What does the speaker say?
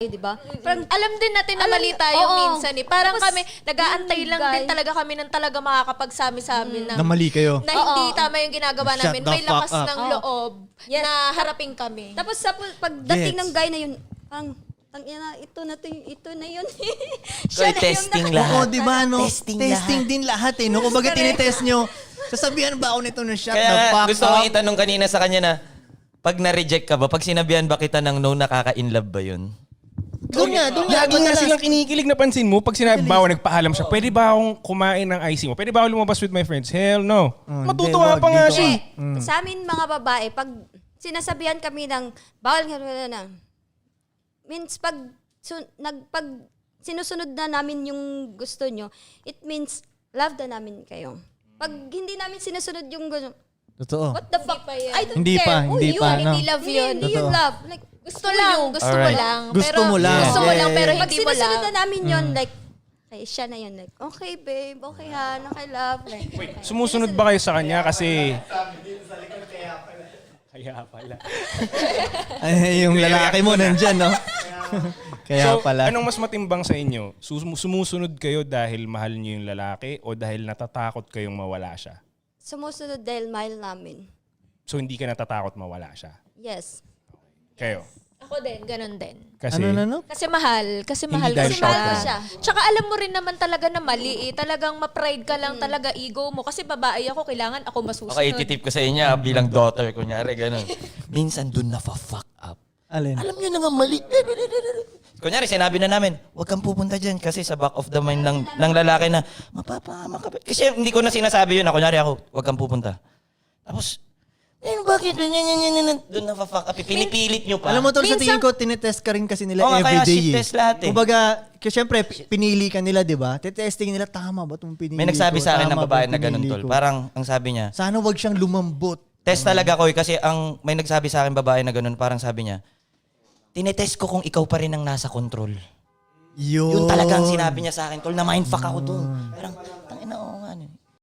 di ba? Parang alam din natin na mali tayo minsan eh. Parang kami, nag-aantay lang din talaga kami ng talaga makakapagsami-sami Na mali kayo. na hindi tama yung ginagawa Shut namin. the May lakas fuck up. ng loob Yes. na harapin kami. Tapos sa pagdating Gets. ng guy na yun, parang, tangina, ito na yun. Koy, testing lahat. Oo, di ba, no? Testing din lahat eh. No? Kumbaga tinitest nyo, sasabihan ba ako nito ng shut the Kaya fuck gusto up? kong itanong kanina sa kanya na, pag na-reject ka ba, pag sinabihan ba kita ng no, nakaka-inlove ba yun? Doon nga. Lagi nga madalas. silang kinikilig, napansin mo, pag sinabi ba nagpaalam siya, pwede ba akong kumain ng IC mo? Pwede ba ako lumabas with my friends? Hell no. Matutuwa hindi, pa nga wag, siya. Sa amin mga babae, pag sinasabihan kami ng bawal nga na, means pag sinusunod na namin yung gusto nyo, it means love na namin kayo. Pag hindi namin sinusunod yung gusto, Totoo. what the fuck? pa yan. I don't Hindi care. pa, hindi yun, pa, no? Hindi love yun. Hindi yung Totoo. love. Like, Gusto lang, gusto mo Alright. lang. Gusto pero, mo lang. Gusto mo Yeah, lang, pero yeah, pag hindi mo sinusunod na lang. namin yun, like, ay, siya na yun, like, okay babe, okay han, okay love. Like, Sumusunod ba kayo sa kanya kasi... Kaya pala. Ay, yung lalaki mo nandyan, no? Kaya So, pala. anong mas matimbang sa inyo? Sumusunod kayo dahil mahal niyo yung lalaki o dahil natatakot kayong mawala siya? sumusunod dahil mahal namin. So, hindi ka natatakot mawala siya? Yes. Kayo? Ako din, ganun din. Kasi... Ano? Kasi mahal Hindi ko dahil siya. mahal ko siya. Tsaka alam mo rin naman talaga na mali eh. Talagang ma-pride ka lang talaga, ego mo. Kasi babae ako, kailangan ako masusunod. Okay, ititip ko sa inyo bilang daughter, kunyari, ganun. Minsan dun na-fuck up. Alin? Alam nyo na nga mali. Kunyari, sinabi na namin, huwag kang pupunta dyan kasi sa back of the mind ng lalaki na, mapapama ka. Kasi hindi ko na sinasabi yun. Kunyari ako, huwag kang pupunta. Tapos, bakit? Doon na-fuck up. Pinipilit nyo pa. Alam mo, tol, sa tingin ko, tinetest ka rin kasi nila Oo nga, kaya everyday. shit test lahat eh. Kumbaga, kasi syempre, pinili ka nila, di ba? Tetesting nila, tama ba itong pinili May nagsabi ko? sa akin ng Tama babae ba na yung ganun, pinili tol. ko? Parang, ang sabi niya, Sana wag siyang lumambot. test talaga ko kasi may nagsabi sa akin babae na ganun, parang sabi niya, tinetest ko kung ikaw pa rin ang nasa control. Yun. Yun talaga ang sinabi niya sa akin, tol, na mindfuck ako doon. Parang,